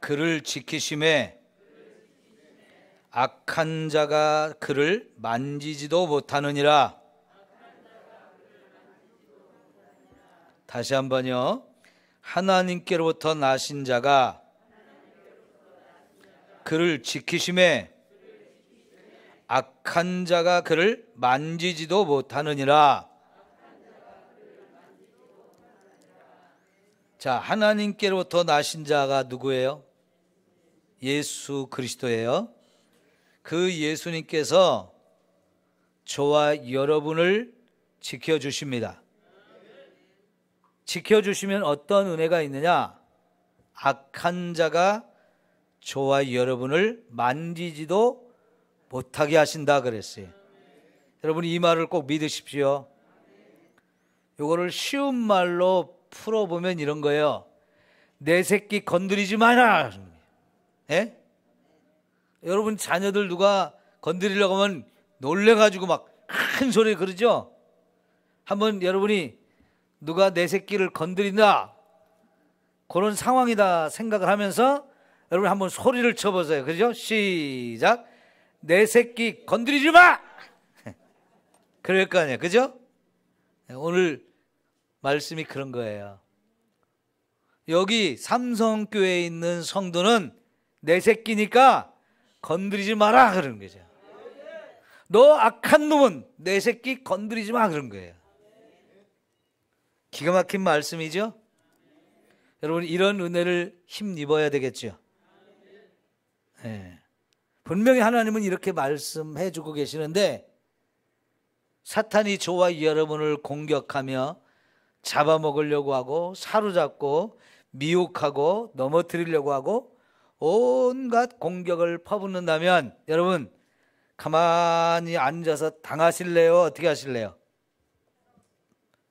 그를 지키심에 악한 자가 그를 만지지도 못하느니라. 다시 한번요. 하나님께로부터 나신 자가 그를 지키심에 악한 자가 그를 만지지도 못하느니라. 자, 하나님께로부터 나신 자가 누구예요? 예수 그리스도예요. 그 예수님께서 저와 여러분을 지켜주십니다. 지켜주시면 어떤 은혜가 있느냐? 악한 자가 저와 여러분을 만지지도 못하게 하신다 그랬어요. 여러분 이 말을 꼭 믿으십시오. 이거를 쉬운 말로 풀어보면 이런 거예요. 내 새끼 건드리지 마라. 예? 여러분 자녀들 누가 건드리려고 하면 놀래가지고 막 큰 소리 그러죠? 한번 여러분이 누가 내 새끼를 건드린다 그런 상황이다 생각을 하면서 여러분 한번 소리를 쳐보세요. 그죠? 시작. 내 새끼 건드리지 마. 그럴 거 아니에요. 그죠? 오늘 말씀이 그런 거예요. 여기 삼성교회에 있는 성도는 내 새끼니까 건드리지 마라 그러는 거죠. 너 악한 놈은 내 새끼 건드리지 마 그런 거예요. 기가 막힌 말씀이죠. 여러분 이런 은혜를 힘입어야 되겠죠. 네. 분명히 하나님은 이렇게 말씀해 주고 계시는데 사탄이 저와 여러분을 공격하며 잡아먹으려고 하고 사로잡고 미혹하고 넘어뜨리려고 하고 온갖 공격을 퍼붓는다면 여러분 가만히 앉아서 당하실래요? 어떻게 하실래요?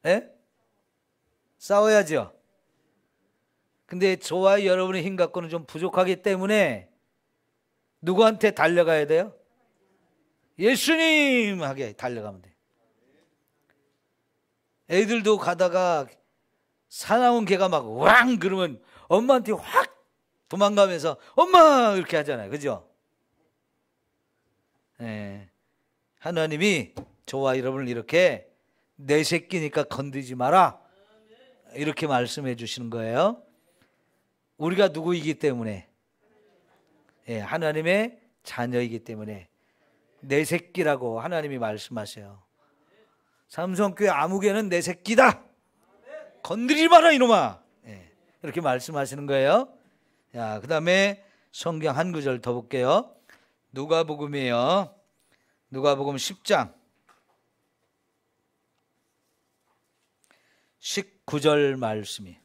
예? 싸워야죠. 근데 저와 여러분의 힘 갖고는 좀 부족하기 때문에 누구한테 달려가야 돼요? 예수님 하게 달려가면 돼요. 애들도 가다가 사나운 개가 막 왕 그러면 엄마한테 확 도망가면서 엄마 이렇게 하잖아요. 그죠? 네. 하나님이 저와 여러분을 이렇게 내 새끼니까 건드리지 마라 이렇게 말씀해 주시는 거예요. 우리가 누구이기 때문에 네, 하나님의 자녀이기 때문에 내 새끼라고 하나님이 말씀하셔요. 삼성교회 아무개는 내 새끼다. 건드리지 마라 이놈아. 네, 이렇게 말씀하시는 거예요. 자, 그 다음에 성경 한 구절 더 볼게요. 누가복음이에요. 누가복음 10장 19절 말씀이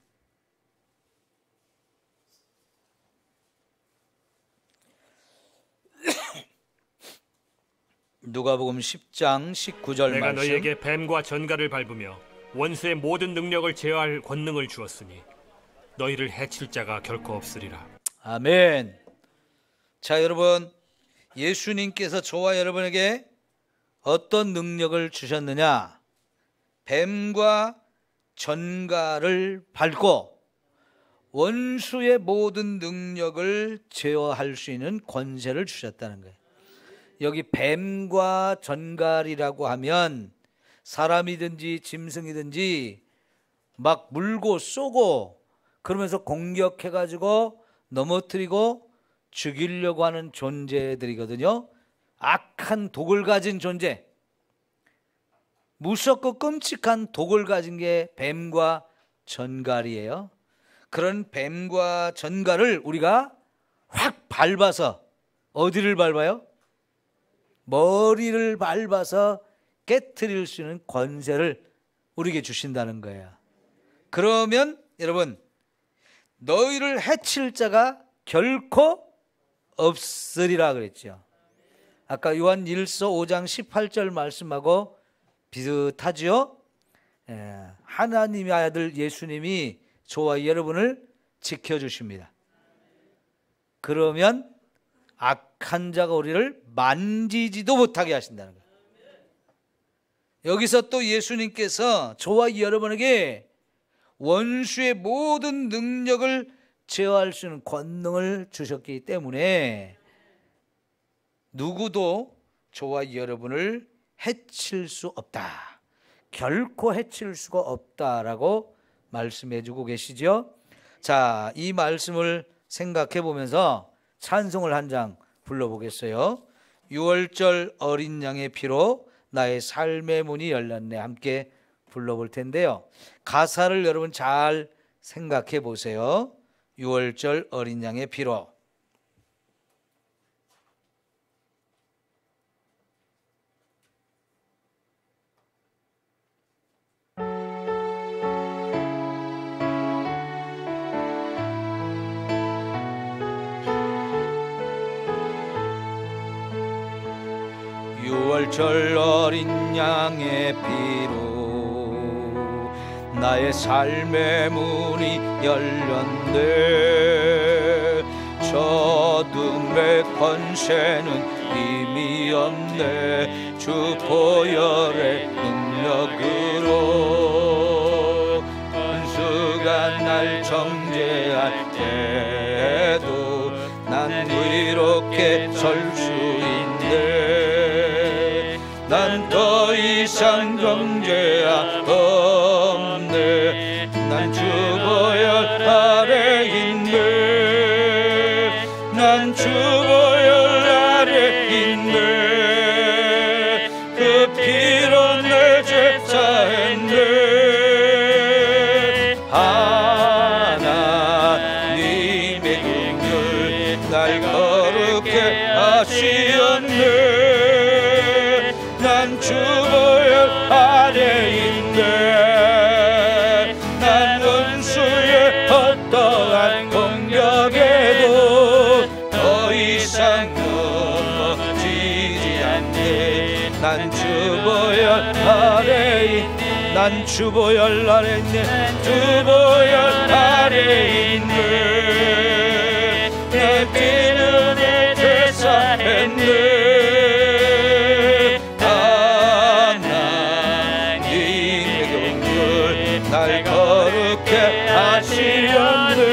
누가복음 10장 19절 내가 말씀. 너희에게 뱀과 전갈을 밟으며 원수의 모든 능력을 제어할 권능을 주었으니 너희를 해칠 자가 결코 없으리라. 아멘. 자, 여러분 예수님께서 저와 여러분에게 어떤 능력을 주셨느냐? 뱀과 전갈을 밟고 원수의 모든 능력을 제어할 수 있는 권세를 주셨다는 거예요. 여기 뱀과 전갈이라고 하면 사람이든지 짐승이든지 막 물고 쏘고 그러면서 공격해가지고 넘어뜨리고 죽이려고 하는 존재들이거든요. 악한 독을 가진 존재, 무섭고 끔찍한 독을 가진 게 뱀과 전갈이에요. 그런 뱀과 전갈을 우리가 확 밟아서 어디를 밟아요? 머리를 밟아서 깨트릴 수 있는 권세를 우리에게 주신다는 거예요. 그러면 여러분 너희를 해칠 자가 결코 없으리라 그랬죠. 아까 요한 1서 5장 18절 말씀하고 비슷하죠. 하나님의 아들 예수님이 저와 여러분을 지켜주십니다. 그러면 악한 자가 우리를 만지지도 못하게 하신다는 거예요. 여기서 또 예수님께서 저와 여러분에게 원수의 모든 능력을 제어할 수 있는 권능을 주셨기 때문에 누구도 저와 여러분을 해칠 수 없다. 결코 해칠 수가 없다라고 말씀해 주고 계시죠. 자, 이 말씀을 생각해 보면서 찬송을 한 장 불러보겠어요. 6월절 어린 양의 피로 나의 삶의 문이 열렸네. 함께 불러볼 텐데요. 가사를 여러분 잘 생각해 보세요. 6월절 어린 양의 피로. 유월절 어린 양의 피로 나의 삶의 문이 열렸네. 저둠의 권세는 힘이 없네. 주 보혈의 능력으로 원수가 날 정죄할 때도 난 의롭게 설 수 있네. 난 더 이상 정죄가 없네. 난 주 보혈 아래 있네. 난 주 보혈 아래 있네. 그 피로 내 죄 사했네. 하나님의 긍휼 날 거룩해 하시었네. 난 주 보혈 아래 있네. 난 원수의 어떠한 공격에도 더 이상 넘어지지 않네. 난 주 보혈 아래 있네. 난 주 보혈 아래 있네. 주 보혈 아래 있네. 내 피는 내 죄 사했네. 날 거룩해 하시었네.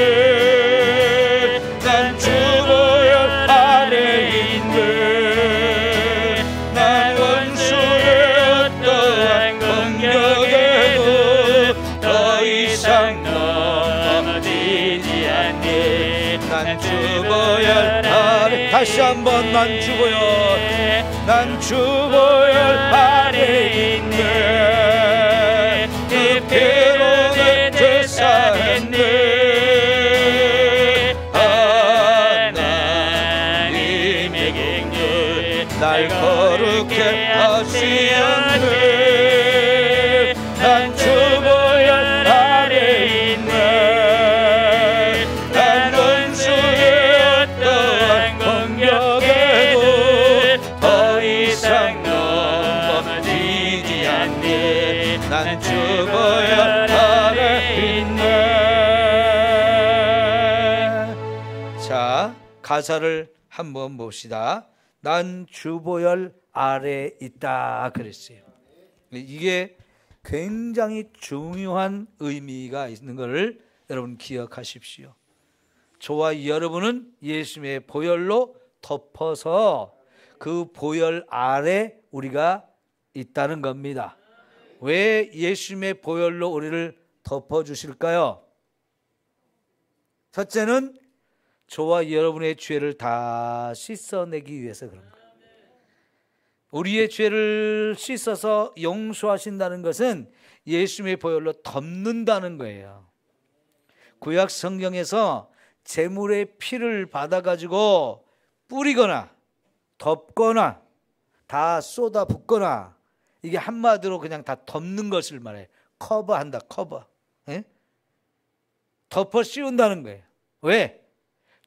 난 주 보혈 아래 있네. 난 원수의 어떠한 공격에도 더 이상 넘어지지 않네. 난 주 보혈 아래. 다시 한번 난 주 보혈. 난 주 보혈 아래 있네. 피로 내 죄 사했네. 하나님의 긍휼 날 거룩해 하시었네. 난 주 보혈 아래 있네. 난 원수의 어떠한 공격에도 더 이상 넘어지지 않네. 난 주 보혈 아래 있네. 자, 가사를 한번 봅시다. 난 주 보혈 아래 있다 그랬어요. 이게 굉장히 중요한 의미가 있는 것을 여러분 기억하십시오. 저와 여러분은 예수님의 보혈로 덮어서 그 보혈 아래 우리가 있다는 겁니다. 왜 예수님의 보혈로 우리를 덮어주실까요? 첫째는 저와 여러분의 죄를 다 씻어내기 위해서 그런 거예요. 우리의 죄를 씻어서 용서하신다는 것은 예수님의 보혈로 덮는다는 거예요. 구약 성경에서 제물의 피를 받아가지고 뿌리거나 덮거나 다 쏟아붓거나, 이게 한마디로 그냥 다 덮는 것을 말해요. 커버한다, 커버. 예? 덮어 씌운다는 거예요. 왜?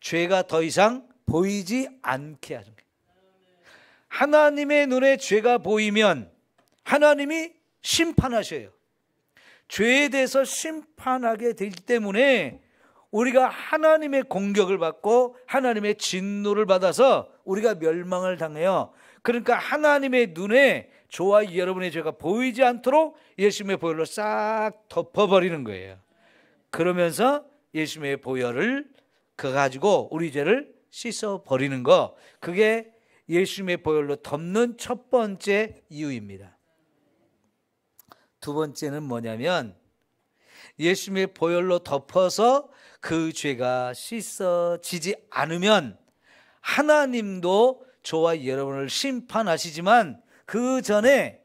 죄가 더 이상 보이지 않게 하는 거예요. 하나님의 눈에 죄가 보이면 하나님이 심판하셔요. 죄에 대해서 심판하게 되기 때문에 우리가 하나님의 공격을 받고 하나님의 진노를 받아서 우리가 멸망을 당해요. 그러니까 하나님의 눈에 저와 여러분의 죄가 보이지 않도록 예수님의 보혈로 싹 덮어버리는 거예요. 그러면서 예수님의 보혈을 그거 가지고 우리 죄를 씻어버리는 거, 그게 예수님의 보혈로 덮는 첫 번째 이유입니다. 두 번째는 뭐냐면 예수님의 보혈로 덮어서 그 죄가 씻어지지 않으면 하나님도 저와 여러분을 심판하시지만 그 전에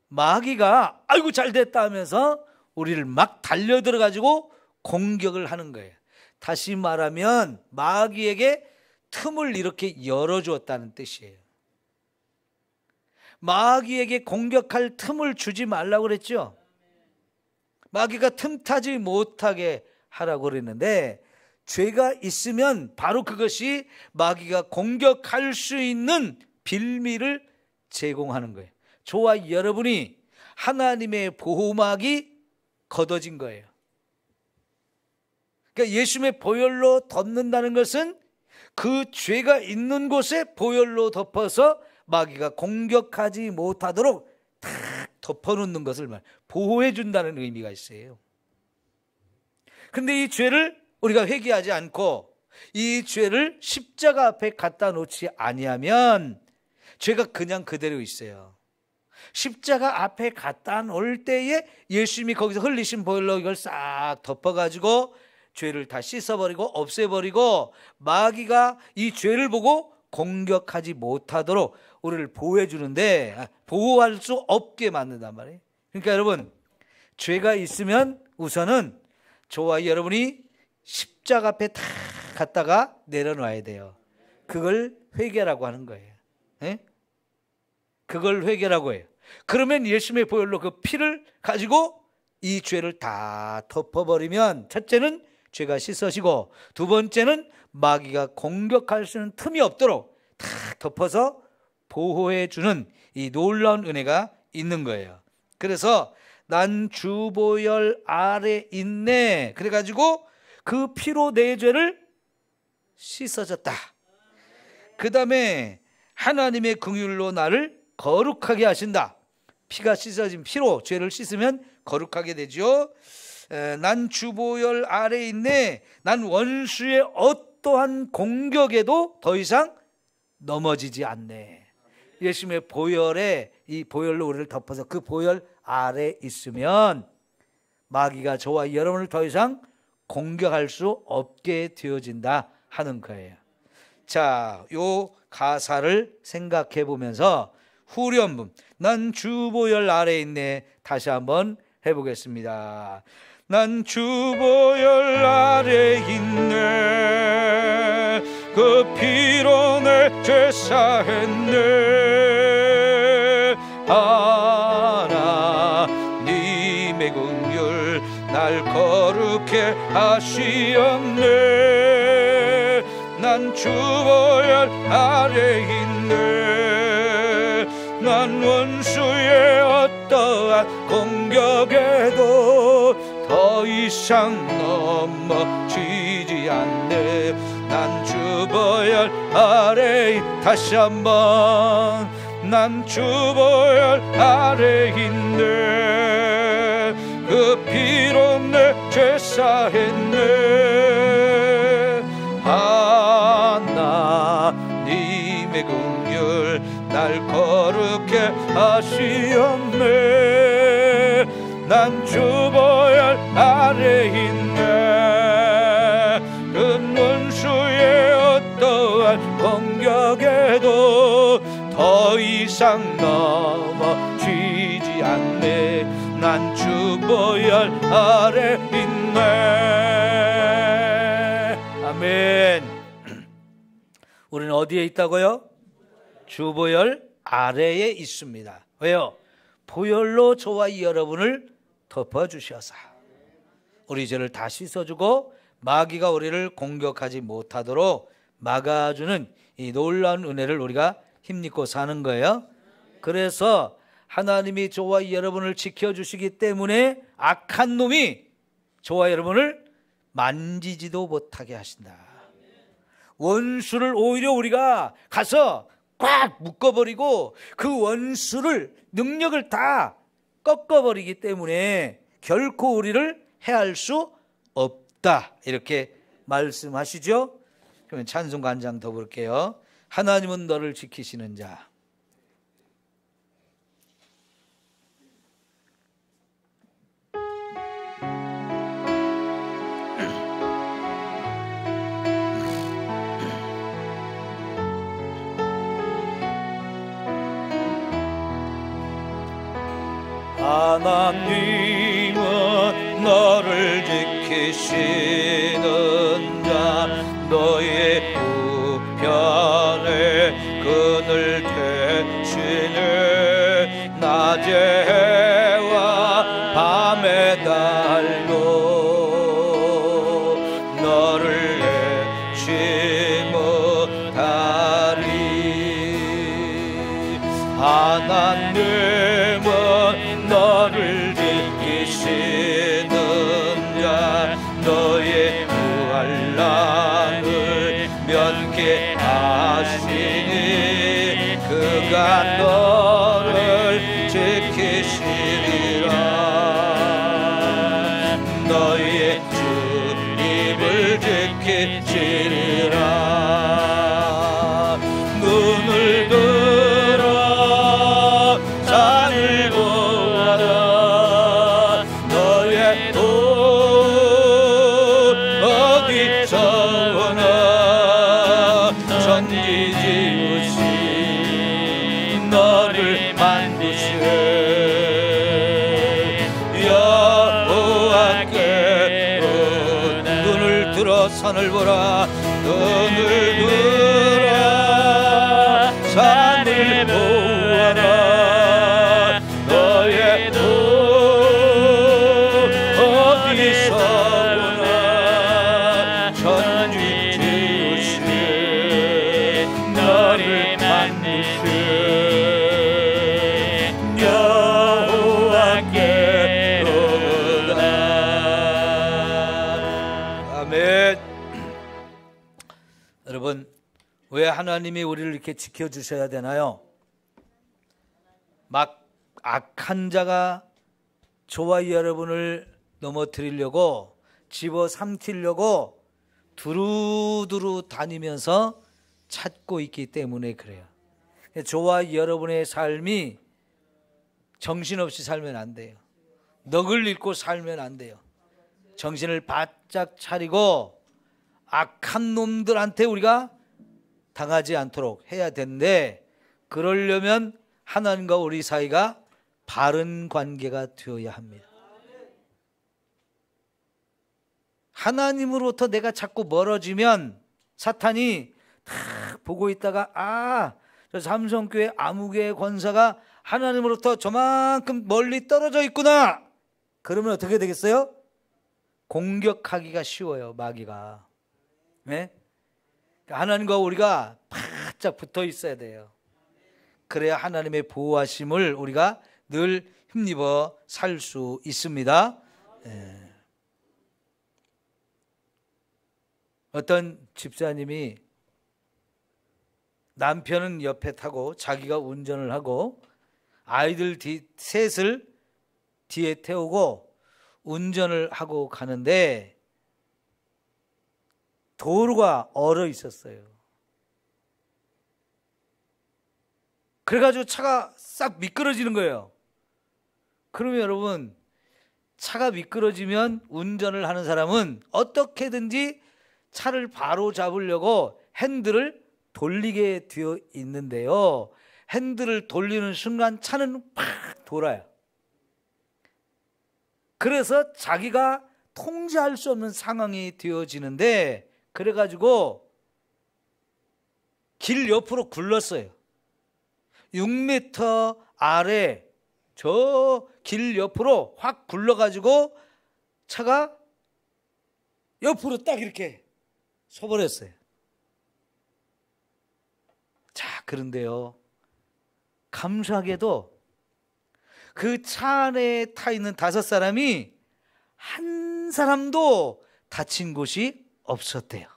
마귀가 아이고 잘 됐다 하면서 우리를 막 달려들어 가지고 공격을 하는 거예요. 다시 말하면 마귀에게 틈을 이렇게 열어주었다는 뜻이에요. 마귀에게 공격할 틈을 주지 말라고 그랬죠. 마귀가 틈타지 못하게 하라고 그랬는데 죄가 있으면 바로 그것이 마귀가 공격할 수 있는 빌미를 제공하는 거예요. 저와 여러분이 하나님의 보호막이 걷어진 거예요. 그러니까 예수님의 보혈로 덮는다는 것은 그 죄가 있는 곳에 보혈로 덮어서 마귀가 공격하지 못하도록 탁 덮어놓는 것을 보호해 준다는 의미가 있어요. 그런데 이 죄를 우리가 회개하지 않고 이 죄를 십자가 앞에 갖다 놓지 아니하면 죄가 그냥 그대로 있어요. 십자가 앞에 갖다 놓을 때에 예수님이 거기서 흘리신 보혈로 이걸 싹 덮어가지고 죄를 다 씻어버리고 없애버리고 마귀가 이 죄를 보고 공격하지 못하도록 우리를 보호해 주는데 보호할 수 없게 만든단 말이에요. 그러니까 여러분, 죄가 있으면 우선은 저와 여러분이 십자가 앞에 다 갖다가 내려놔야 돼요. 그걸 회개라고 하는 거예요. 네? 그걸 회개라고 해요. 그러면 예수님의 보혈로 그 피를 가지고 이 죄를 다 덮어버리면 첫째는 죄가 씻어지고 두 번째는 마귀가 공격할 수 있는 틈이 없도록 다 덮어서 보호해 주는 이 놀라운 은혜가 있는 거예요. 그래서 난 주보혈 아래 있네, 그래가지고 그 피로 내 죄를 씻어졌다. 그 다음에 하나님의 긍휼로 나를 거룩하게 하신다. 피가 씻어진 피로 죄를 씻으면 거룩하게 되죠. 난 주보혈 아래 있네. 난 원수의 어떠한 공격에도 더 이상 넘어지지 않네. 예수님의 보혈에, 이 보혈로 우리를 덮어서 그 보혈 아래 있으면 마귀가 저와 여러분을 더 이상 공격할 수 없게 되어진다 하는 거예요. 자, 요 가사를 생각해 보면서 후렴분, 난 주보혈 아래 있네, 다시 한번 해보겠습니다. 난 주보혈 아래 있네, 그 피로 내 죄 사했네. 하나님의 긍휼 날 거룩해 하시었네. 난 주보혈 아래 있네. 난 원수의 어떠한 공격에도 더 이상 넘어지지 않네. 난 주보혈 아래, 다시 한번, 난 주보혈 아래 있네. 그 피로 내 죄 사했네. 하나님의 긍휼 날 거룩해 하시었네. 난 주보혈 아래 있네. 그 원수의 어떠한 공격에도 더 이상 넘어지지 않네. 난 주보혈 아래 있네. 아멘. 우리는 어디에 있다고요? 주보혈 아래에 있습니다. 왜요? 보혈로 저와 여러분을 덮어주셔서 우리 죄를 다 씻어주고 마귀가 우리를 공격하지 못하도록 막아주는 이 놀라운 은혜를 우리가 힘입고 사는 거예요. 그래서 하나님이 저와 여러분을 지켜주시기 때문에 악한 놈이 저와 여러분을 만지지도 못하게 하신다. 원수를 오히려 우리가 가서 꽉 묶어버리고 그 원수를, 능력을 다 꺾어버리기 때문에 결코 우리를 해할 수 없다, 이렇게 말씀하시죠? 그러면 찬송가 한 장 더 볼게요. 하나님은 너를 지키시는 자. 하나님은 너를 지키시는 자, 너의 우편에 그늘 대신에 낮의 해와 밤의 달도 너를 해치 못하리. 하나님은 너를 지키시는 자, 너의 구할랑을 면케하시니 그가 너를 지키시리라. 너의 주님을 지키시리라. 눈을 들어 산을 보아라. 너의 돈 어디서 오나. 천지 지으신 너를 만드신 여호와께 눈을 들어 산을 보라. 눈을 들어 산을 보아라. 너의 돈 어디서 오나. 천지 지으신 너를 만드신 여호와께로다. 아멘. 여러분, 왜 하나님이 우리를 이렇게 지켜주셔야 되나요? 막 악한 자가 저와 여러분을 넘어뜨리려고, 집어삼키려고 두루두루 다니면서 찾고 있기 때문에 그래요. 저와 여러분의 삶이 정신없이 살면 안 돼요. 넋을 잃고 살면 안 돼요. 정신을 바짝 차리고 악한 놈들한테 우리가 당하지 않도록 해야 되는데, 그러려면 하나님과 우리 사이가 바른 관계가 되어야 합니다. 하나님으로부터 내가 자꾸 멀어지면 사탄이 탁 보고 있다가 저 삼성교회 아무개의 권사가 하나님으로부터 저만큼 멀리 떨어져 있구나. 그러면 어떻게 되겠어요? 공격하기가 쉬워요, 마귀가. 네? 하나님과 우리가 바짝 붙어 있어야 돼요. 그래야 하나님의 보호하심을 우리가 늘 힘입어 살 수 있습니다. 네. 어떤 집사님이 남편은 옆에 타고 자기가 운전을 하고 아이들 셋을 뒤에 태우고 운전을 하고 가는데 도로가 얼어 있었어요. 그래가지고 차가 싹 미끄러지는 거예요. 그러면 여러분, 차가 미끄러지면 운전을 하는 사람은 어떻게든지 차를 바로 잡으려고 핸들을 돌리게 되어 있는데요, 핸들을 돌리는 순간 차는 팍 돌아요. 그래서 자기가 통제할 수 없는 상황이 되어지는데, 그래가지고 길 옆으로 굴렀어요. 6m 아래 저 길 옆으로 확 굴러가지고 차가 옆으로 딱 이렇게 서버렸어요. 자, 그런데요, 감사하게도 그 차 안에 타 있는 5사람이 한 사람도 다친 곳이 없었대요.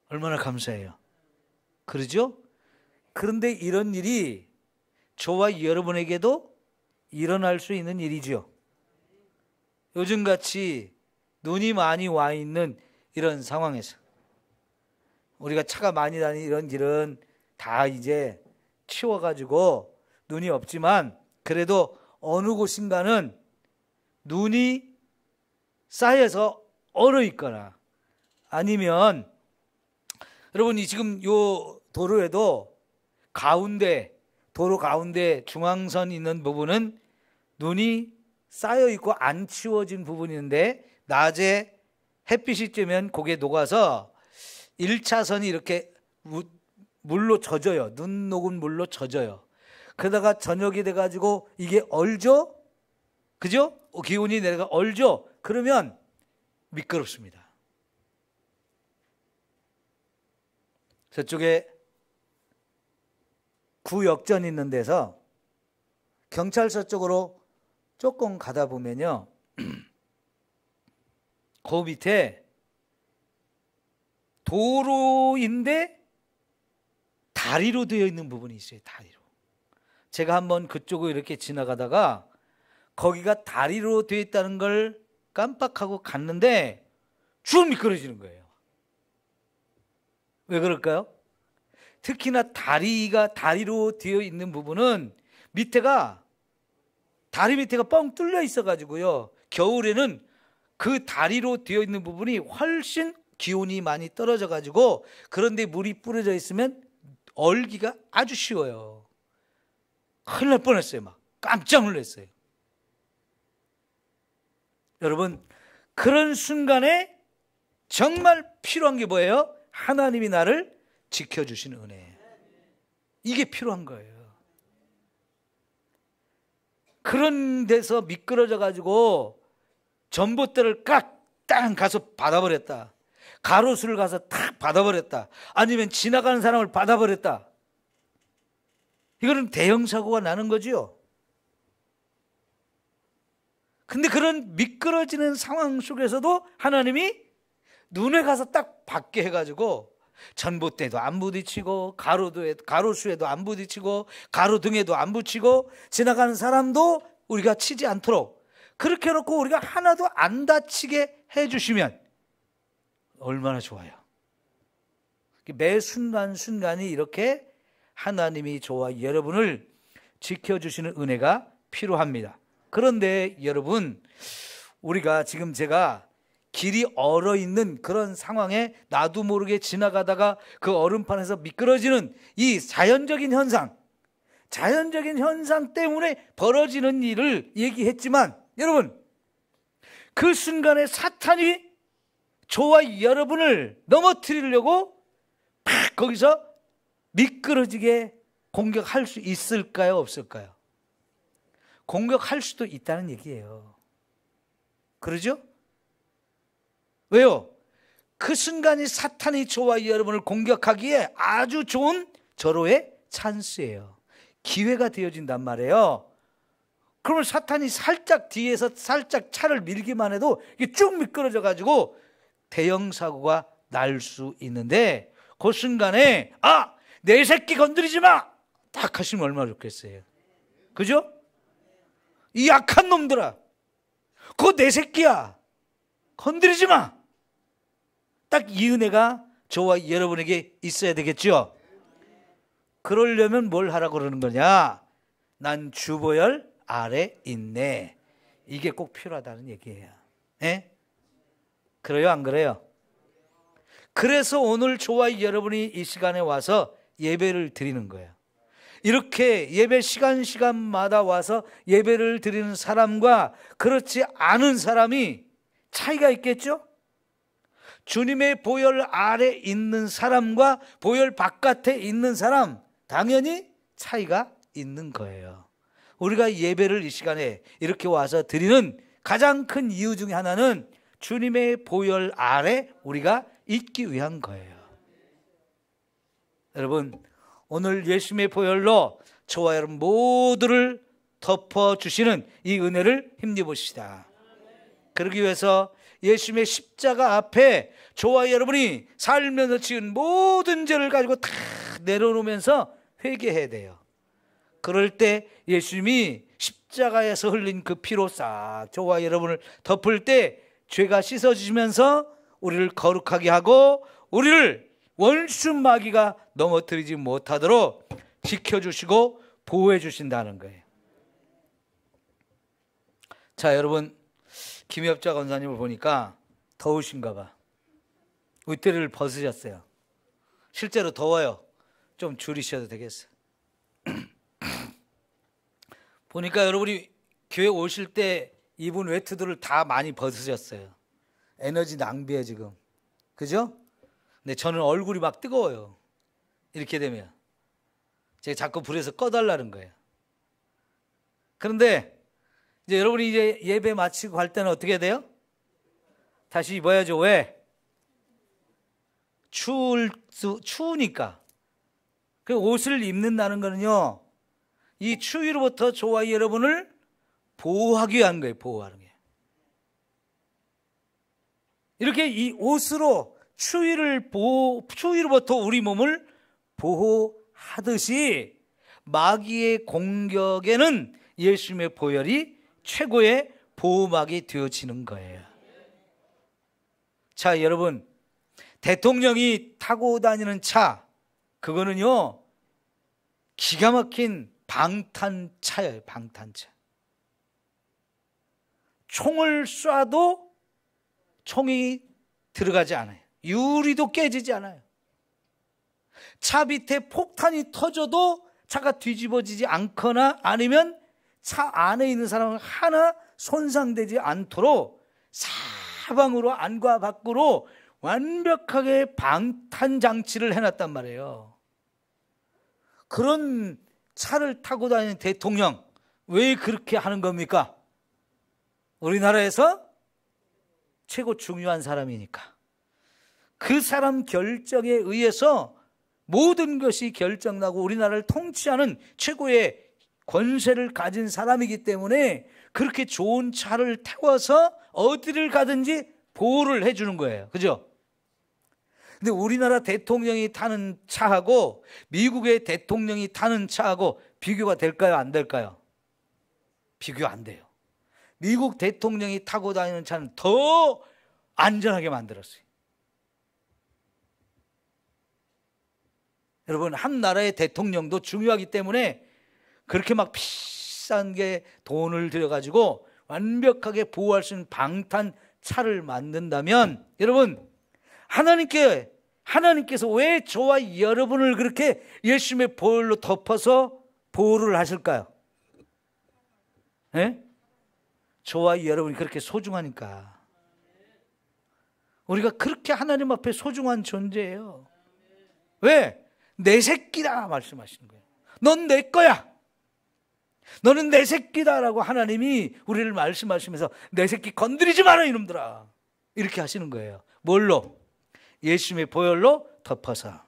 얼마나 감사해요. 그러죠? 그런데 이런 일이 저와 여러분에게도 일어날 수 있는 일이죠. 요즘같이 눈이 많이 와 있는 이런 상황에서 우리가 차가 많이 다니는 이런 길은 다 이제 치워가지고 눈이 없지만 그래도 어느 곳인가는 눈이 쌓여서 얼어 있거나 아니면 여러분이 지금 요 도로에도 도로 가운데 중앙선 있는 부분은 눈이 쌓여 있고 안 치워진 부분이 있는데 낮에 햇빛이 쬐면 그게 녹아서 1차선이 이렇게 물로 젖어요. 눈 녹은 물로 젖어요. 그러다가 저녁이 돼가지고 이게 얼죠? 그죠? 기온이 내려가 얼죠? 그러면 미끄럽습니다. 저쪽에 구역전 있는 데서 경찰서 쪽으로 조금 가다 보면요. 그 밑에 도로인데 다리로 되어 있는 부분이 있어요. 다리로. 제가 한번 그쪽을 이렇게 지나가다가 거기가 다리로 되어 있다는 걸 깜빡하고 갔는데 쭉 미끄러지는 거예요. 왜 그럴까요? 특히나 다리로 되어 있는 부분은 다리 밑에가 뻥 뚫려 있어가지고요. 겨울에는 그 다리로 되어 있는 부분이 훨씬 기온이 많이 떨어져가지고 그런데 물이 뿌려져 있으면 얼기가 아주 쉬워요. 큰일 날 뻔했어요. 막 깜짝 놀랐어요. 여러분, 그런 순간에 정말 필요한 게 뭐예요? 하나님이 나를 지켜주시는 은혜. 이게 필요한 거예요. 그런 데서 미끄러져 가지고 전봇대를 땅 가서 받아버렸다. 가로수를 가서 탁 받아버렸다. 아니면 지나가는 사람을 받아버렸다. 이거는 대형 사고가 나는 거지요. 근데 그런 미끄러지는 상황 속에서도 하나님이 눈에 가서 딱 받게 해가지고 전봇대도 안 부딪히고 가로수에도 안 부딪히고 가로등에도 안 붙이고 지나가는 사람도 우리가 치지 않도록 그렇게 해놓고 우리가 하나도 안 다치게 해주시면 얼마나 좋아요. 매 순간순간이 이렇게 하나님이 저와 여러분을 지켜주시는 은혜가 필요합니다. 그런데 여러분, 우리가 지금 제가 길이 얼어있는 그런 상황에 나도 모르게 지나가다가 그 얼음판에서 미끄러지는 이 자연적인 현상 때문에 벌어지는 일을 얘기했지만 여러분, 그 순간에 사탄이 저와 여러분을 넘어뜨리려고 팍 거기서 미끄러지게 공격할 수 있을까요? 없을까요? 공격할 수도 있다는 얘기예요. 그러죠? 왜요? 그 순간이 사탄이 저와 여러분을 공격하기에 아주 좋은 절호의 찬스예요. 기회가 되어진단 말이에요. 그러면 사탄이 살짝 뒤에서 살짝 차를 밀기만 해도 이게 쭉 미끄러져 가지고 대형 사고가 날 수 있는데 그 순간에 내 새끼 건드리지 마! 딱 하시면 얼마나 좋겠어요. 그죠? 이 약한 놈들아, 그거 내 새끼야, 건드리지 마! 딱 이 은혜가 저와 여러분에게 있어야 되겠죠. 그러려면 뭘 하라고 그러는 거냐? 난 주보열 아래 있네. 이게 꼭 필요하다는 얘기예요. 예? 그래요, 안 그래요? 그래서 오늘 저와 여러분이 이 시간에 와서 예배를 드리는 거예요. 이렇게 예배 시간마다 와서 예배를 드리는 사람과 그렇지 않은 사람이 차이가 있겠죠? 주님의 보혈 아래 있는 사람과 보혈 바깥에 있는 사람, 당연히 차이가 있는 거예요. 우리가 예배를 이 시간에 이렇게 와서 드리는 가장 큰 이유 중에 하나는 주님의 보혈 아래 우리가 있기 위한 거예요. 여러분, 오늘 예수님의 보혈로 저와 여러분 모두를 덮어주시는 이 은혜를 힘입으시다. 그러기 위해서 예수님의 십자가 앞에 저와 여러분이 살면서 지은 모든 죄를 가지고 다 내려놓으면서 회개해야 돼요. 그럴 때 예수님이 십자가에서 흘린 그 피로 싹 저와 여러분을 덮을 때 죄가 씻어주시면서 우리를 거룩하게 하고 우리를 원수 마귀가 넘어뜨리지 못하도록 지켜주시고 보호해 주신다는 거예요. 자, 여러분, 김엽자 권사님을 보니까 더우신가 봐. 웃대리를 벗으셨어요. 실제로 더워요. 좀 줄이셔도 되겠어요. 보니까 여러분이 교회 오실 때 입은 외투들을 다 많이 벗으셨어요. 에너지 낭비해 지금. 그죠? 근데 저는 얼굴이 막 뜨거워요. 이렇게 되면 제가 자꾸 불에서 꺼달라는 거예요. 그런데 이제 여러분이 이제 예배 마치고 갈 때는 어떻게 돼요? 다시 입어야죠. 왜? 추우니까. 그 옷을 입는다는 거는요, 이 추위로부터 저와 여러분을 보호하기 위한 거예요. 보호하는 게. 이렇게 이 옷으로 추위로부터 우리 몸을 보호하듯이 마귀의 공격에는 예수님의 보혈이 최고의 보호막이 되어지는 거예요. 자, 여러분, 대통령이 타고 다니는 차, 그거는요 기가 막힌 방탄차예요. 방탄차. 총을 쏴도 총이 들어가지 않아요. 유리도 깨지지 않아요. 차 밑에 폭탄이 터져도 차가 뒤집어지지 않거나 아니면 차 안에 있는 사람은 하나 손상되지 않도록 사방으로 안과 밖으로 완벽하게 방탄장치를 해놨단 말이에요. 그런 차를 타고 다니는 대통령, 왜 그렇게 하는 겁니까? 우리나라에서 최고 중요한 사람이니까. 그 사람 결정에 의해서 모든 것이 결정나고 우리나라를 통치하는 최고의 권세를 가진 사람이기 때문에 그렇게 좋은 차를 태워서 어디를 가든지 보호를 해주는 거예요. 그죠? 근데 우리나라 대통령이 타는 차하고 미국의 대통령이 타는 차하고 비교가 될까요? 안 될까요? 비교 안 돼요. 미국 대통령이 타고 다니는 차는 더 안전하게 만들었어요. 여러분, 한 나라의 대통령도 중요하기 때문에 그렇게 막 비싼 게 돈을 들여가지고 완벽하게 보호할 수 있는 방탄 차를 만든다면, 여러분, 하나님께서 왜 저와 여러분을 그렇게 예수님의 보혈로 덮어서 보호를 하실까요? 네? 저와 여러분이 그렇게 소중하니까. 우리가 그렇게 하나님 앞에 소중한 존재예요. 왜? 내 새끼다 말씀하시는 거예요. 넌 내 거야. 너는 내 새끼다라고 하나님이 우리를 말씀하시면서 내 새끼 건드리지 마라 이놈들아, 이렇게 하시는 거예요. 뭘로? 예수님의 보혈로 덮어서.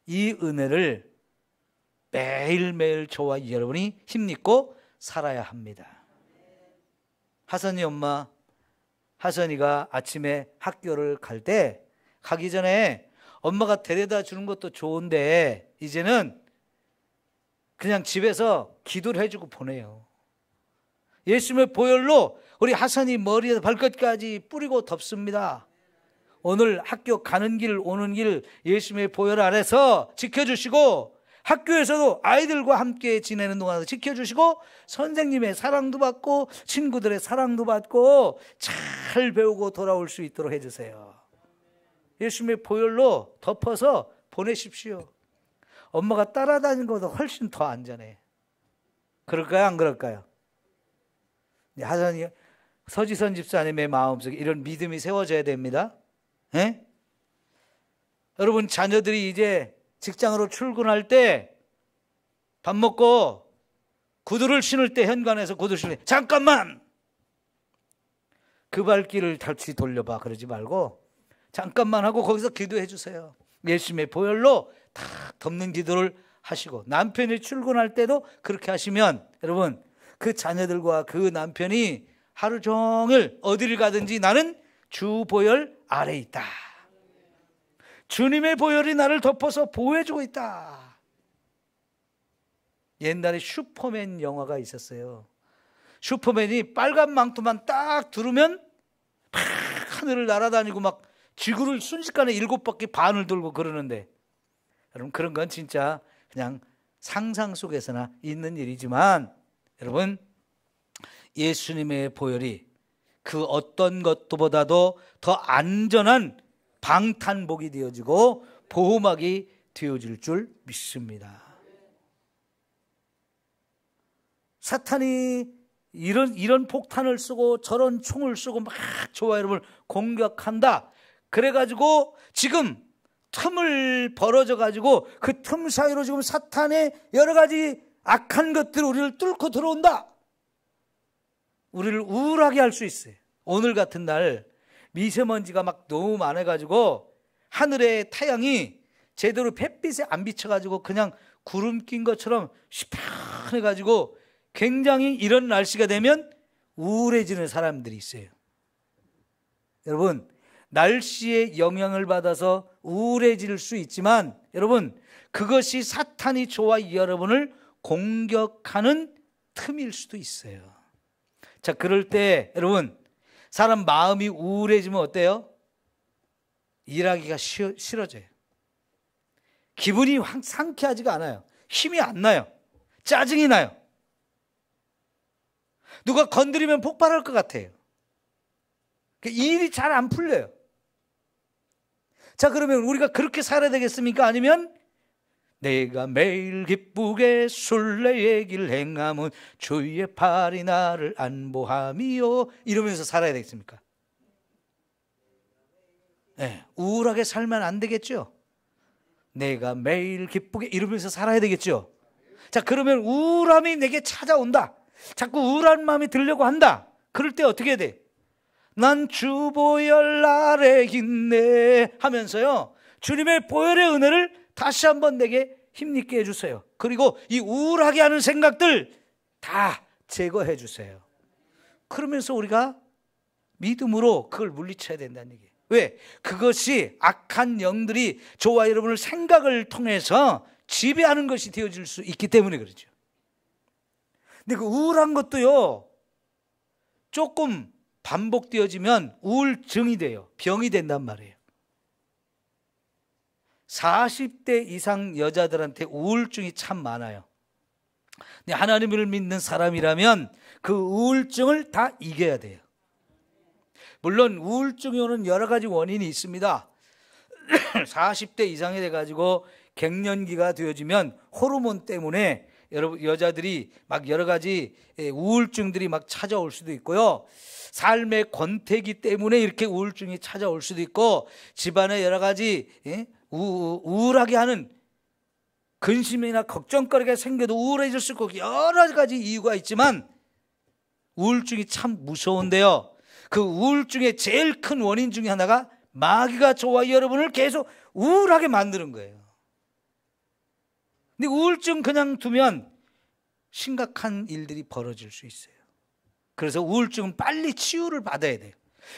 이 은혜를 매일매일 저와 여러분이 힘입고 살아야 합니다. 하선이 엄마, 하선이가 아침에 학교를 갈 때 가기 전에 엄마가 데려다 주는 것도 좋은데 이제는 그냥 집에서 기도를 해주고 보내요. 예수님의 보혈로 우리 하선이 머리에서 발끝까지 뿌리고 덮습니다. 오늘 학교 가는 길 오는 길 예수님의 보혈 아래서 지켜주시고, 학교에서도 아이들과 함께 지내는 동안 지켜주시고, 선생님의 사랑도 받고 친구들의 사랑도 받고 잘 배우고 돌아올 수 있도록 해주세요. 예수님의 보혈로 덮어서 보내십시오. 엄마가 따라다니는 것보다 훨씬 더 안전해. 그럴까요? 안 그럴까요? 하선이, 서지선 집사님의 마음속에 이런 믿음이 세워져야 됩니다. 에? 여러분, 자녀들이 이제 직장으로 출근할 때 밥 먹고 구두를 신을 때, 현관에서 구두를 신을 때 잠깐만, 그 발길을 다시 돌려봐 그러지 말고 잠깐만 하고 거기서 기도해 주세요. 예수님의 보혈로 다 덮는 기도를 하시고, 남편이 출근할 때도 그렇게 하시면 여러분, 그 자녀들과 그 남편이 하루 종일 어디를 가든지 나는 주 보혈 아래 있다. 주님의 보혈이 나를 덮어서 보호해주고 있다. 옛날에 슈퍼맨 영화가 있었어요. 슈퍼맨이 빨간 망토만 딱 두르면 하늘을 날아다니고 막 지구를 순식간에 7바퀴 반을 돌고 그러는데, 여러분 그런 건 진짜 그냥 상상 속에서나 있는 일이지만, 여러분 예수님의 보혈이 그 어떤 것보다도 더 안전한 방탄복이 되어지고 보호막이 되어질 줄 믿습니다. 사탄이 이런 폭탄을 쓰고 저런 총을 쓰고 막 저와 여러분을 공격한다. 그래가지고 지금 틈을 벌어져 가지고 그 틈 사이로 지금 사탄의 여러 가지 악한 것들이 우리를 뚫고 들어온다. 우리를 우울하게 할 수 있어요. 오늘 같은 날 미세먼지가 막 너무 많아가지고 하늘에 태양이 제대로 햇빛에 안 비쳐가지고 그냥 구름 낀 것처럼 시퍼해가지고 굉장히 이런 날씨가 되면 우울해지는 사람들이 있어요. 여러분, 날씨의 영향을 받아서 우울해질 수 있지만 여러분, 그것이 사탄이 저와 여러분을 공격하는 틈일 수도 있어요. 자, 그럴 때 여러분, 사람 마음이 우울해지면 어때요? 일하기가 싫어져요. 기분이 상쾌하지가 않아요. 힘이 안 나요. 짜증이 나요. 누가 건드리면 폭발할 것 같아요. 일이 잘 안 풀려요. 자, 그러면 우리가 그렇게 살아야 되겠습니까? 아니면 내가 매일 기쁘게 순례의 길 행함은 주의 팔이 나를 안보함이요, 이러면서 살아야 되겠습니까? 네, 우울하게 살면 안 되겠죠. 내가 매일 기쁘게 이러면서 살아야 되겠죠. 자, 그러면 우울함이 내게 찾아온다. 자꾸 우울한 마음이 들려고 한다. 그럴 때 어떻게 해야 돼? 난 주 보혈 아래 있네 하면서요, 주님의 보혈의 은혜를 다시 한번 내게 힘있게 해주세요. 그리고 이 우울하게 하는 생각들 다 제거해 주세요. 그러면서 우리가 믿음으로 그걸 물리쳐야 된다는 얘기예요. 왜? 그것이 악한 영들이 저와 여러분을 생각을 통해서 지배하는 것이 되어질 수 있기 때문에 그렇죠. 근데 그 우울한 것도요, 조금 반복되어지면 우울증이 돼요. 병이 된단 말이에요. 40대 이상 여자들한테 우울증이 참 많아요. 근데 하나님을 믿는 사람이라면 그 우울증을 다 이겨야 돼요. 물론 우울증이 오는 여러 가지 원인이 있습니다. 40대 이상이 돼가지고 갱년기가 되어지면 호르몬 때문에 여러분 여자들이 막 여러 가지 우울증들이 막 찾아올 수도 있고요. 삶의 권태기 때문에 이렇게 우울증이 찾아올 수도 있고, 집안에 여러 가지 우울하게 하는 근심이나 걱정거리가 생겨도 우울해질 수 있고 여러 가지 이유가 있지만 우울증이 참 무서운데요, 그 우울증의 제일 큰 원인 중에 하나가 마귀가 저와 여러분을 계속 우울하게 만드는 거예요. 근데 우울증 그냥 두면 심각한 일들이 벌어질 수 있어요. 그래서 우울증은 빨리 치유를 받아야 돼요.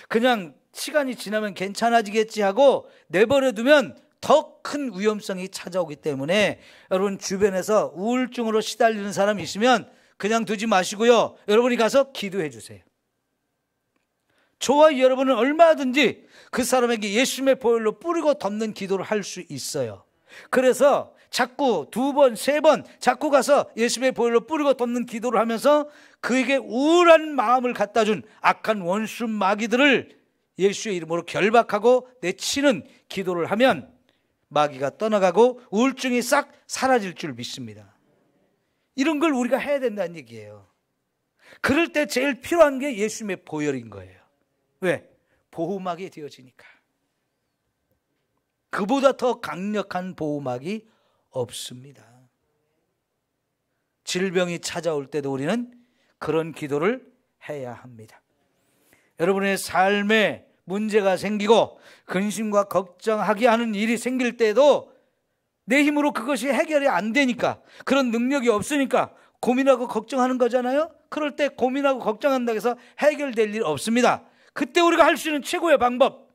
그냥 시간이 지나면 괜찮아지겠지 하고 내버려 두면 더 큰 위험성이 찾아오기 때문에 여러분 주변에서 우울증으로 시달리는 사람이 있으면 그냥 두지 마시고요, 여러분이 가서 기도해 주세요. 저와 여러분은 얼마든지 그 사람에게 예수님의 보혈로 뿌리고 덮는 기도를 할 수 있어요. 그래서 자꾸 2번, 3번 자꾸 가서 예수님의 보혈로 뿌리고 덮는 기도를 하면서 그에게 우울한 마음을 갖다 준 악한 원수 마귀들을 예수의 이름으로 결박하고 내치는 기도를 하면 마귀가 떠나가고 우울증이 싹 사라질 줄 믿습니다. 이런 걸 우리가 해야 된다는 얘기예요. 그럴 때 제일 필요한 게 예수님의 보혈인 거예요. 왜? 보호막이 되어지니까. 그보다 더 강력한 보호막이 없습니다. 질병이 찾아올 때도 우리는 그런 기도를 해야 합니다. 여러분의 삶에 문제가 생기고 근심과 걱정하게 하는 일이 생길 때도 내 힘으로 그것이 해결이 안 되니까, 그런 능력이 없으니까 고민하고 걱정하는 거잖아요. 그럴 때 고민하고 걱정한다고 해서 해결될 일 없습니다. 그때 우리가 할 수 있는 최고의 방법,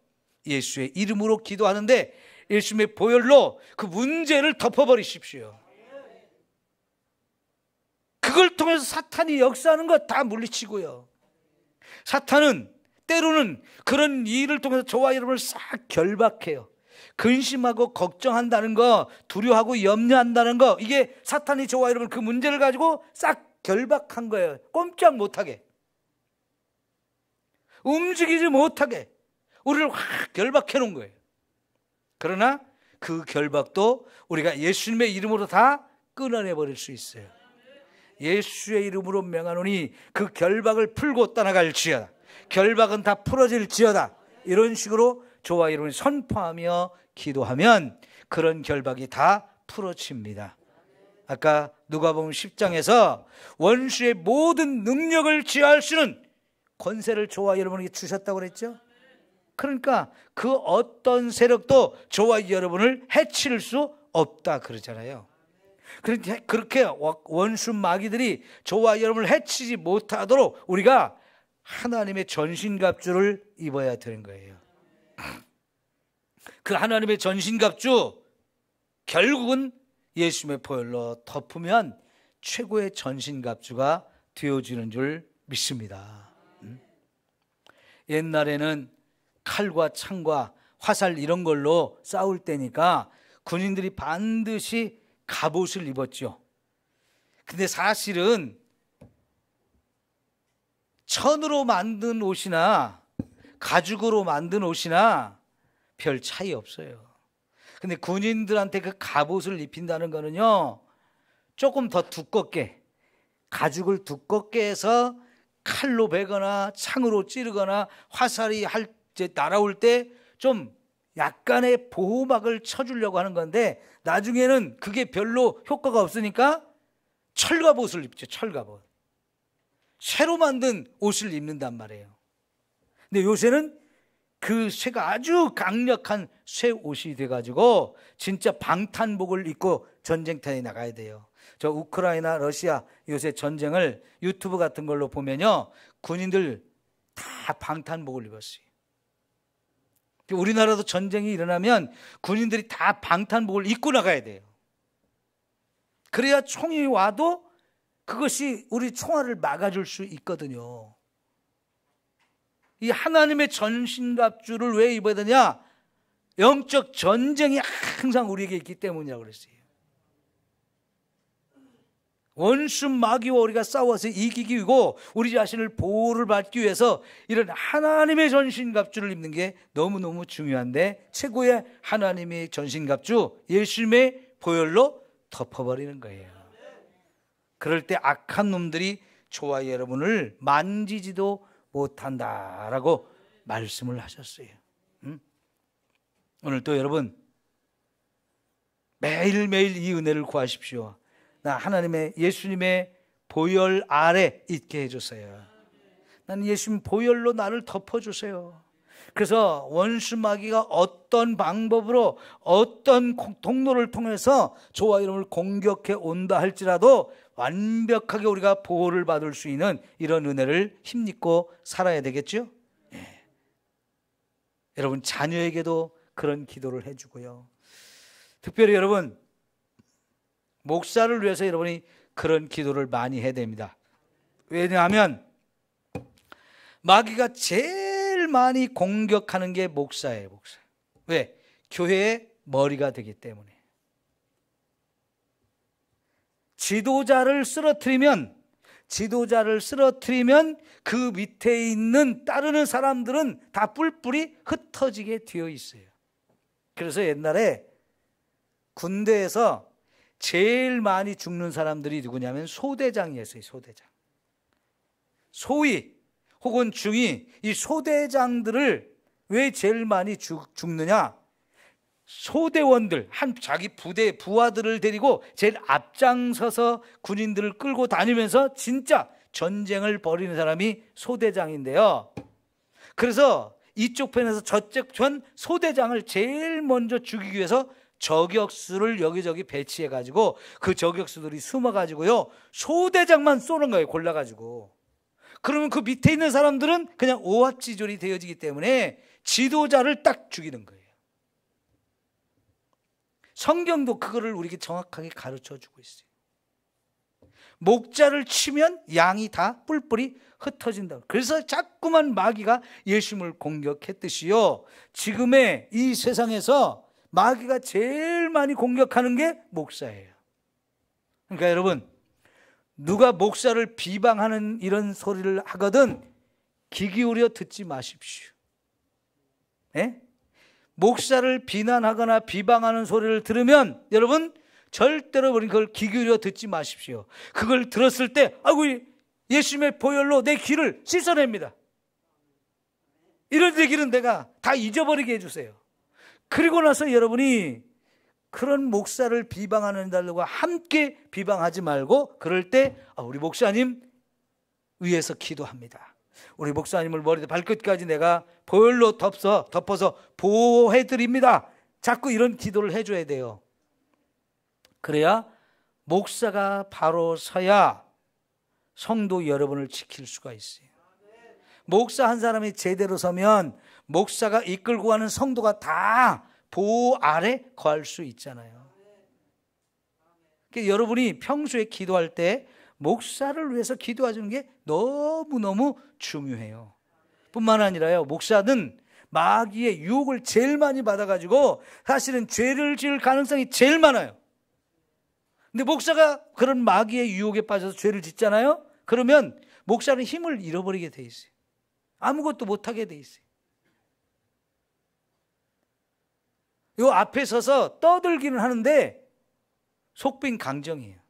예수의 이름으로 기도하는데 예수님의 보혈로 그 문제를 덮어버리십시오. 그걸 통해서 사탄이 역사하는 것 다 물리치고요. 사탄은 때로는 그런 일을 통해서 저와 여러분을 싹 결박해요. 근심하고 걱정한다는 거, 두려워하고 염려한다는 거, 이게 사탄이 저와 여러분 그 문제를 가지고 싹 결박한 거예요. 꼼짝 못하게, 움직이지 못하게 우리를 확 결박해 놓은 거예요. 그러나 그 결박도 우리가 예수님의 이름으로 다 끊어내버릴 수 있어요. 예수의 이름으로 명하노니 그 결박을 풀고 떠나갈지어다. 결박은 다 풀어질지어다. 이런 식으로 저와 여러분이 선포하며 기도하면 그런 결박이 다 풀어집니다. 아까 누가복음 10장에서 원수의 모든 능력을 제어할 수 있는 권세를 저와 여러분에게 주셨다고 그랬죠. 그러니까 그 어떤 세력도 저와 여러분을 해칠 수 없다 그러잖아요. 그렇게 원수 마귀들이 저와 여러분을 해치지 못하도록 우리가 하나님의 전신갑주를 입어야 되는 거예요. 그 하나님의 전신갑주, 결국은 예수님의 보혈로 덮으면 최고의 전신갑주가 되어지는 줄 믿습니다. 옛날에는 칼과 창과 화살 이런 걸로 싸울 때니까 군인들이 반드시 갑옷을 입었죠. 근데 사실은 천으로 만든 옷이나 가죽으로 만든 옷이나 별 차이 없어요. 근데 군인들한테 그 갑옷을 입힌다는 거는요, 조금 더 두껍게, 가죽을 두껍게 해서 칼로 베거나 창으로 찌르거나 화살이 날아올 때 좀 약간의 보호막을 쳐주려고 하는 건데, 나중에는 그게 별로 효과가 없으니까 철갑옷을 입죠. 철갑옷. 새로 만든 옷을 입는단 말이에요. 근데 요새는 그 쇠가 아주 강력한 쇠 옷이 돼가지고 진짜 방탄복을 입고 전쟁터에 나가야 돼요. 저 우크라이나 러시아 요새 전쟁을 유튜브 같은 걸로 보면요, 군인들 다 방탄복을 입었어요. 우리나라도 전쟁이 일어나면 군인들이 다 방탄복을 입고 나가야 돼요. 그래야 총이 와도 그것이 우리 총알을 막아줄 수 있거든요. 이 하나님의 전신갑주를 왜 입어야 되냐? 영적 전쟁이 항상 우리에게 있기 때문이라고 그랬어요. 원수 마귀와 우리가 싸워서 이기기 위고 우리 자신을 보호를 받기 위해서 이런 하나님의 전신갑주를 입는 게 너무너무 중요한데, 최고의 하나님의 전신갑주 예수님의 보혈로 덮어버리는 거예요. 그럴 때 악한 놈들이 저와 여러분을 만지지도 못한다라고 말씀을 하셨어요. 오늘 또 여러분 매일매일 이 은혜를 구하십시오. 나 하나님의 예수님의 보혈 아래 있게 해주세요. 나는 예수님 보혈로 나를 덮어주세요. 그래서 원수 마귀가 어떤 방법으로 어떤 통로를 통해서 저와 여러분을 공격해 온다 할지라도 완벽하게 우리가 보호를 받을 수 있는 이런 은혜를 힘입고 살아야 되겠죠? 네. 여러분 자녀에게도 그런 기도를 해주고요. 특별히 여러분 목사를 위해서 여러분이 그런 기도를 많이 해야 됩니다. 왜냐하면 마귀가 제일 많이 공격하는 게 목사예요. 목사. 왜? 교회의 머리가 되기 때문에. 지도자를 쓰러뜨리면 그 밑에 있는 따르는 사람들은 다 뿔뿔이 흩어지게 되어 있어요. 그래서 옛날에 군대에서 제일 많이 죽는 사람들이 누구냐면 소대장이었어요. 소대장. 소위 혹은 중위, 이 소대장들을 왜 제일 많이 죽느냐? 소대원들, 자기 부대 부하들을 데리고 제일 앞장서서 군인들을 끌고 다니면서 진짜 전쟁을 벌이는 사람이 소대장인데요. 그래서 이쪽 편에서 저쪽 편 소대장을 제일 먼저 죽이기 위해서 저격수를 여기저기 배치해가지고 그 저격수들이 숨어가지고요, 소대장만 쏘는 거예요. 골라가지고. 그러면 그 밑에 있는 사람들은 그냥 오합지졸이 되어지기 때문에 지도자를 딱 죽이는 거예요. 성경도 그거를 우리에게 정확하게 가르쳐 주고 있어요. 목자를 치면 양이 다 뿔뿔이 흩어진다. 그래서 자꾸만 마귀가 예수님을 공격했듯이요, 지금의 이 세상에서 마귀가 제일 많이 공격하는 게 목사예요. 그러니까 여러분, 누가 목사를 비방하는 이런 소리를 하거든 귀 기울여 듣지 마십시오. 예? 목사를 비난하거나 비방하는 소리를 들으면 여러분 절대로 그걸 귀 기울여 듣지 마십시오. 그걸 들었을 때 아이고, 예수님의 보혈로 내 귀를 씻어냅니다. 이런 얘기는 내가 다 잊어버리게 해주세요. 그리고 나서 여러분이 그런 목사를 비방하는 자들과 함께 비방하지 말고, 그럴 때 우리 목사님 위해서 기도합니다. 우리 목사님을 머리부터 발끝까지 내가 보혈로 덮어서 보호해드립니다. 자꾸 이런 기도를 해줘야 돼요. 그래야 목사가 바로 서야 성도 여러분을 지킬 수가 있어요. 목사 한 사람이 제대로 서면 목사가 이끌고 가는 성도가 다 보호 아래 거할 수 있잖아요. 그러니까 여러분이 평소에 기도할 때 목사를 위해서 기도하는 게 너무너무 중요해요. 뿐만 아니라요, 목사는 마귀의 유혹을 제일 많이 받아가지고 사실은 죄를 지을 가능성이 제일 많아요. 근데 목사가 그런 마귀의 유혹에 빠져서 죄를 짓잖아요. 그러면 목사는 힘을 잃어버리게 돼 있어요. 아무것도 못하게 돼 있어요. 요 앞에 서서 떠들기는 하는데 속빈 강정이에요.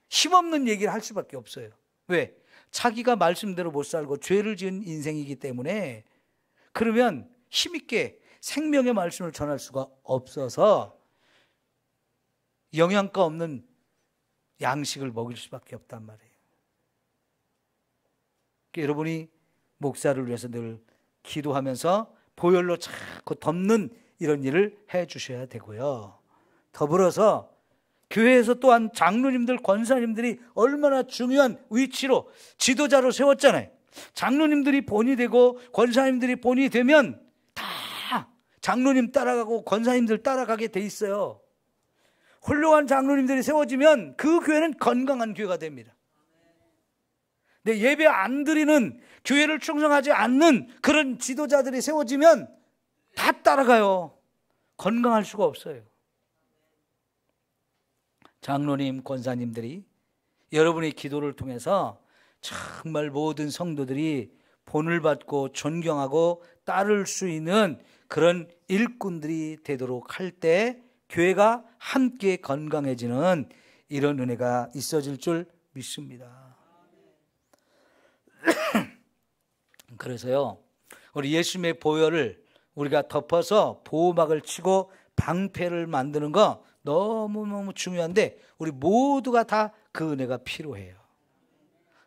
힘없는 얘기를 할 수밖에 없어요. 왜? 자기가 말씀대로 못 살고 죄를 지은 인생이기 때문에. 그러면 힘있게 생명의 말씀을 전할 수가 없어서 영양가 없는 양식을 먹일 수밖에 없단 말이에요. 그러니까 여러분이 목사를 위해서 늘 기도하면서 보혈로 자꾸 덮는 이런 일을 해 주셔야 되고요. 더불어서 교회에서 또한 장로님들, 권사님들이 얼마나 중요한 위치로 지도자로 세웠잖아요. 장로님들이 본이 되고 권사님들이 본이 되면 다 장로님 따라가고 권사님들 따라가게 돼 있어요. 훌륭한 장로님들이 세워지면 그 교회는 건강한 교회가 됩니다. 근데 예배 안 드리는, 교회를 충성하지 않는 그런 지도자들이 세워지면 다 따라가요. 건강할 수가 없어요. 장로님, 권사님들이 여러분의 기도를 통해서 정말 모든 성도들이 본을 받고 존경하고 따를 수 있는 그런 일꾼들이 되도록 할 때 교회가 함께 건강해지는 이런 은혜가 있어질 줄 믿습니다. 그래서요, 우리 예수님의 보혈을 우리가 덮어서 보호막을 치고 방패를 만드는 거 너무너무 중요한데 우리 모두가 다 그 은혜가 필요해요.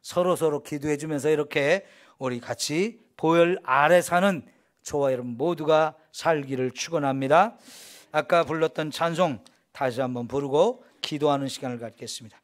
서로 기도해 주면서 이렇게 우리 같이 보혈 아래 사는 저와 여러분 모두가 살기를 축원합니다. 아까 불렀던 찬송 다시 한번 부르고 기도하는 시간을 갖겠습니다.